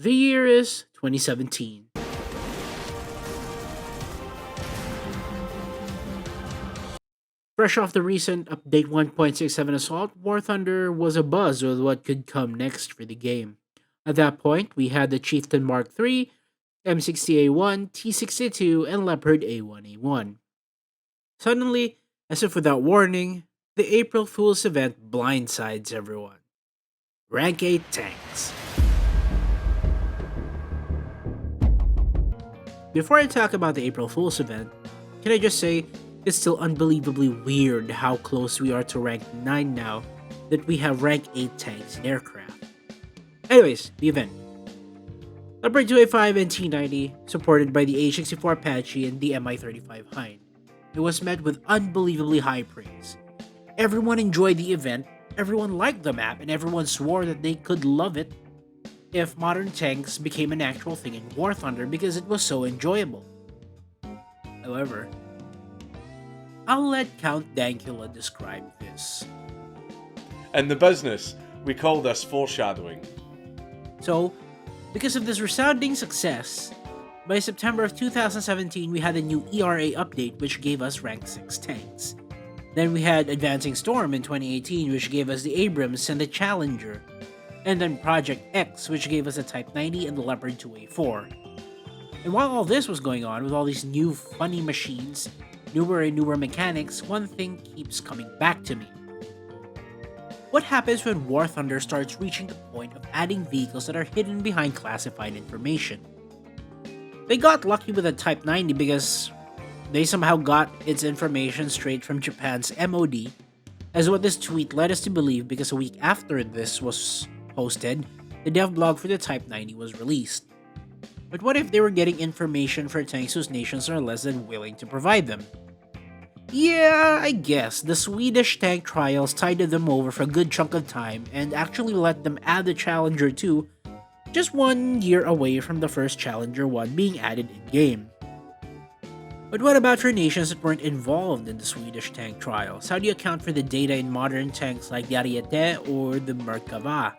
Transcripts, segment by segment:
The year is 2017. Fresh off the recent update 1.67 Assault, War Thunder was abuzz with what could come next for the game. At that point, we had the Chieftain Mark III, M60A1, T62, and Leopard A1A1. Suddenly, as if without warning, the April Fool's event blindsides everyone. Rank 8 tanks. Before I talk about the April Fool's event, can I just say it's still unbelievably weird how close we are to rank 9 now that we have rank 8 tanks in aircraft. Anyways, the event. Leopard 2A5 and T90, supported by the H64 Apache and the Mi-35 Hind. It was met with unbelievably high praise. Everyone enjoyed the event, everyone liked the map, and everyone swore that they could love it if modern tanks became an actual thing in War Thunder because it was so enjoyable. However, I'll let Count Dankula describe this. In the business, we call this foreshadowing. So, because of this resounding success, by September of 2017 we had a new ERA update which gave us rank 6 tanks. Then we had Advancing Storm in 2018 which gave us the Abrams and the Challenger. And then Project X which gave us the Type 90 and the Leopard 2A4. And while all this was going on with all these new funny machines, newer and newer mechanics, one thing keeps coming back to me. What happens when War Thunder starts reaching the point of adding vehicles that are hidden behind classified information? They got lucky with the Type 90 because they somehow got its information straight from Japan's MOD, as what this tweet led us to believe because a week after this was posted, the devlog for the Type 90 was released. But what if they were getting information for tanks whose nations are less than willing to provide them? Yeah, I guess the Swedish tank trials tided them over for a good chunk of time and actually let them add the Challenger 2 just 1 year away from the first Challenger 1 being added in-game. But what about for nations that weren't involved in the Swedish tank trials? How do you account for the data in modern tanks like the Ariete or the Merkava?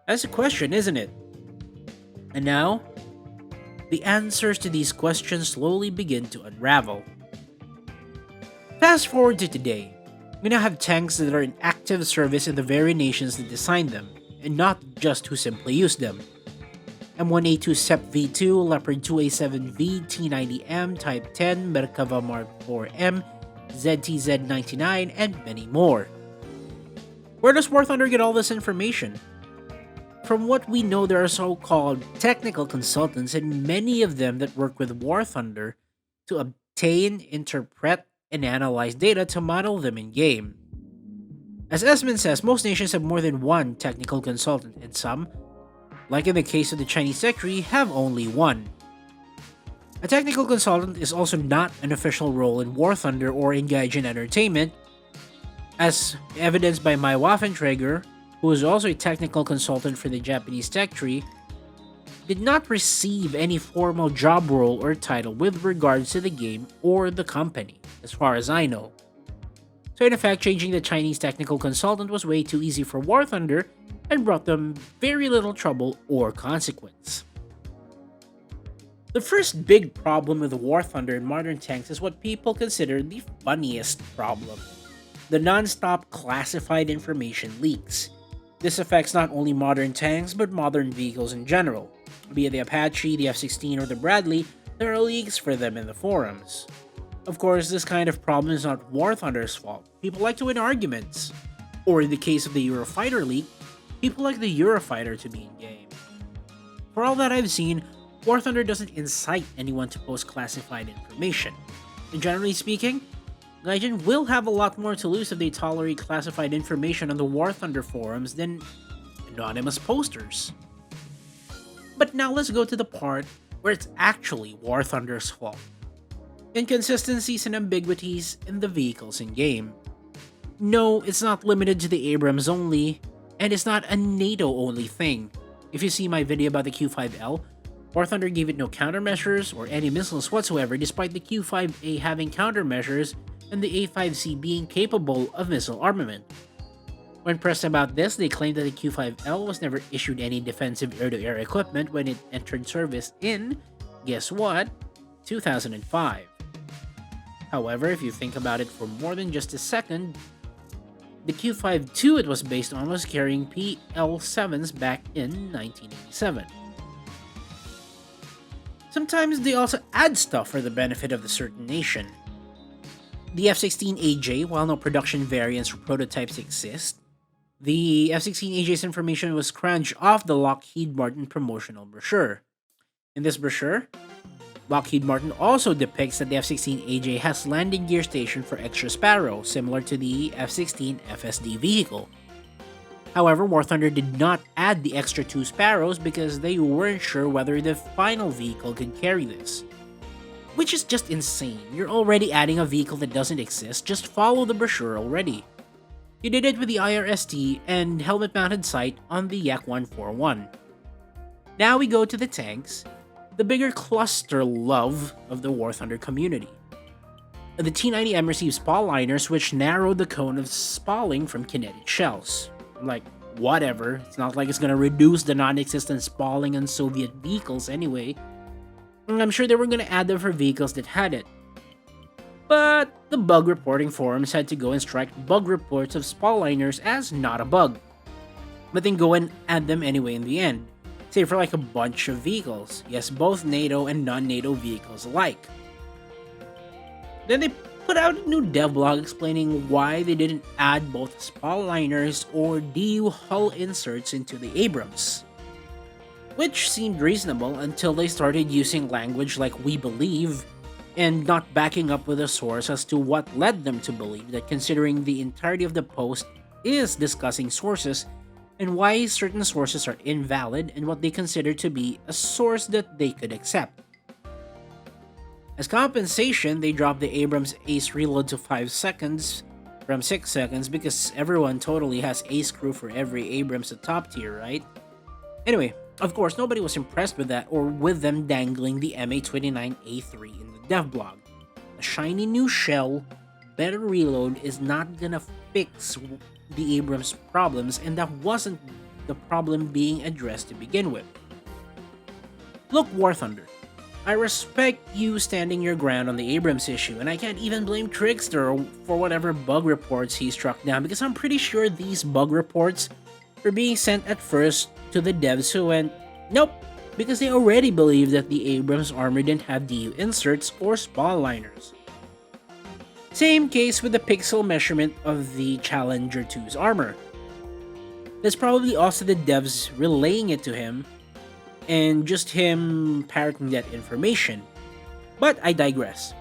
That's a question, isn't it? And now, the answers to these questions slowly begin to unravel. Fast forward to today, we now have tanks that are in active service in the very nations that designed them, and not just who simply use them. M1A2 SEP V2, Leopard 2A7V, T90M, Type 10, Merkava Mark 4M, ZTZ99, and many more. Where does War Thunder get all this information? From what we know, there are so-called technical consultants, and many of them that work with War Thunder to obtain, interpret, and analyze data to model them in-game. As Esmond says, most nations have more than one technical consultant, and some, like in the case of the Chinese secretary, have only one. A technical consultant is also not an official role in War Thunder or in Gaijin Entertainment, as evidenced by Mai Waffenträger, who is also a technical consultant for the Japanese tech tree, did not receive any formal job role or title with regards to the game or the company, as far as I know. So in effect, changing the Chinese technical consultant was way too easy for War Thunder and brought them very little trouble or consequence. The first big problem with War Thunder in modern tanks is what people consider the funniest problem: the non-stop classified information leaks. This affects not only modern tanks, but modern vehicles in general. Be it the Apache, the F-16, or the Bradley, there are leaks for them in the forums. Of course, this kind of problem is not War Thunder's fault. People like to win arguments. Or in the case of the Eurofighter leak, people like the Eurofighter to be in-game. For all that I've seen, War Thunder doesn't incite anyone to post classified information. And generally speaking, Gaijin will have a lot more to lose if they tolerate classified information on the War Thunder forums than anonymous posters. But now let's go to the part where it's actually War Thunder's fault: inconsistencies and ambiguities in the vehicles in-game. No, it's not limited to the Abrams only, and it's not a NATO-only thing. If you see my video about the Q5L, War Thunder gave it no countermeasures or any missiles whatsoever, despite the Q5A having countermeasures and the A5C being capable of missile armament. When pressed about this, they claimed that the Q5L was never issued any defensive air-to-air equipment when it entered service in, guess what, 2005. However, if you think about it for more than just a second, the Q52 it was based on was carrying PL7s back in 1987. Sometimes they also add stuff for the benefit of the certain nation. The F-16AJ, while no production variants or prototypes exist, the F-16AJ's information was scrounged off the Lockheed Martin promotional brochure. In this brochure, Lockheed Martin also depicts that the F-16AJ has landing gear station for extra Sparrow, similar to the F-16 FSD vehicle. However, War Thunder did not add the extra 2 Sparrows because they weren't sure whether the final vehicle could carry this. Which is just insane. You're already adding a vehicle that doesn't exist, just follow the brochure already. You did it with the IRST and helmet-mounted sight on the Yak-141. Now we go to the tanks, the bigger cluster love of the War Thunder community. The T-90M received spall liners which narrowed the cone of spalling from kinetic shells. Like, whatever, it's not like it's gonna reduce the non-existent spalling on Soviet vehicles anyway. And I'm sure they were gonna add them for vehicles that had it. But the bug reporting forums had to go and strike bug reports of spall liners as not a bug. But then go and add them anyway in the end. Say for like a bunch of vehicles. Yes, both NATO and non-NATO vehicles alike. Then they put out a new devlog explaining why they didn't add both spall liners or DU hull inserts into the Abrams. Which seemed reasonable until they started using language like "we believe" and not backing up with a source as to what led them to believe that, considering the entirety of the post is discussing sources and why certain sources are invalid and what they consider to be a source that they could accept. As compensation, they dropped the Abrams ace reload to 5 seconds from 6 seconds because everyone totally has ace crew for every Abrams at top tier, right? Anyway, of course, nobody was impressed with that or with them dangling the MA-29A3 in the devblog. A shiny new shell, better reload is not gonna fix the Abrams problems, and that wasn't the problem being addressed to begin with. Look, War Thunder, I respect you standing your ground on the Abrams issue, and I can't even blame Trickster for whatever bug reports he struck down because I'm pretty sure these bug reports were being sent at first to the devs who went, nope, because they already believed that the Abrams armor didn't have DU inserts or spall liners. Same case with the pixel measurement of the Challenger 2's armor. That's probably also the devs relaying it to him and just him parroting that information. But I digress.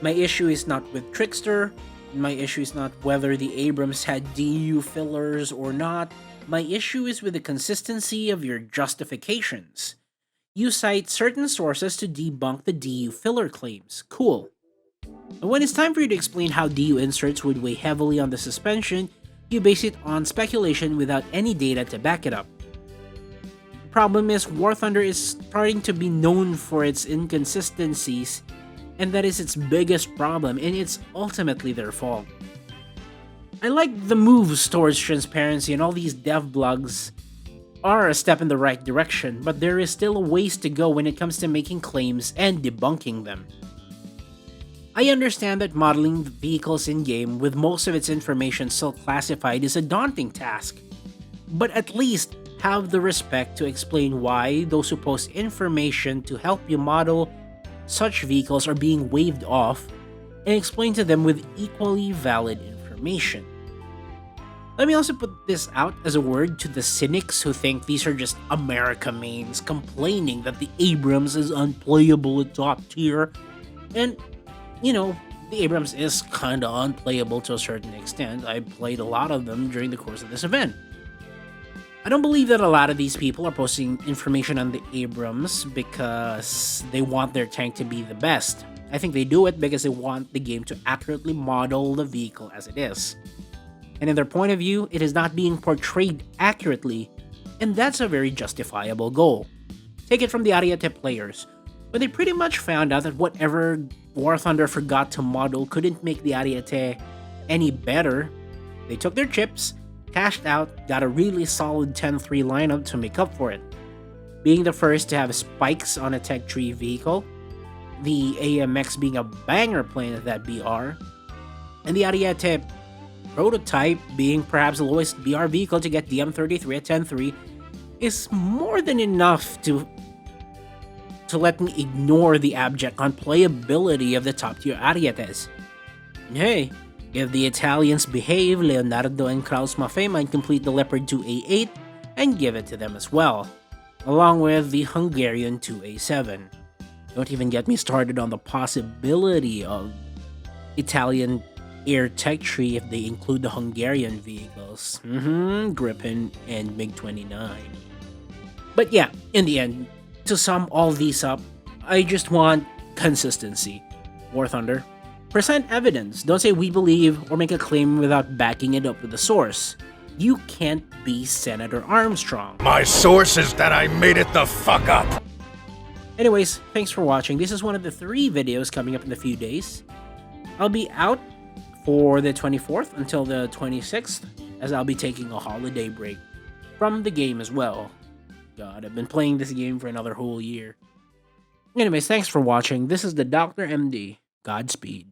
My issue is not with Trickster, my issue is not whether the Abrams had DU fillers or not, my issue is with the consistency of your justifications. You cite certain sources to debunk the DU filler claims, cool. But when it's time for you to explain how DU inserts would weigh heavily on the suspension, you base it on speculation without any data to back it up. The problem is War Thunder is starting to be known for its inconsistencies, and that is its biggest problem, and it's ultimately their fault. I like the moves towards transparency, and all these dev blogs are a step in the right direction, but there is still a ways to go when it comes to making claims and debunking them. I understand that modeling the vehicles in-game with most of its information still classified is a daunting task, but at least have the respect to explain why those who post information to help you model such vehicles are being waved off, and explain to them with equally valid information. Let me also put this out as a word to the cynics who think these are just America mains complaining that the Abrams is unplayable at top tier, and you know, the Abrams is kinda unplayable to a certain extent. I played a lot of them during the course of this event. I don't believe that a lot of these people are posting information on the Abrams because they want their tank to be the best. I think they do it because they want the game to accurately model the vehicle as it is. And in their point of view, it is not being portrayed accurately, and that's a very justifiable goal. Take it from the Ariete players, but they pretty much found out that whatever War Thunder forgot to model couldn't make the Ariete any better. They took their chips, cashed out, got a really solid 10-3 lineup to make up for it. Being the first to have spikes on a Tech Tree vehicle, the AMX being a banger plane at that BR, and the Ariete prototype being perhaps the lowest BR vehicle to get the M33 at 10-3 is more than enough to let me ignore the abject unplayability of the top tier Arietes. And hey, if the Italians behave, Leonardo and Kraus Maffei might complete the Leopard 2A8 and give it to them as well, along with the Hungarian 2A7. Don't even get me started on the possibility of Italian air tech tree if they include the Hungarian vehicles. Gripen and MiG-29. But yeah, in the end, to sum all these up, I just want consistency. War Thunder, present evidence. Don't say we believe or make a claim without backing it up with a source. You can't be Senator Armstrong. My source is that I made it the fuck up. Anyways, thanks for watching. This is one of the 3 videos coming up in a few days. I'll be out for the 24th until the 26th, as I'll be taking a holiday break from the game as well. God, I've been playing this game for another whole year. Anyways, thanks for watching. This is the Dr. MD. Godspeed.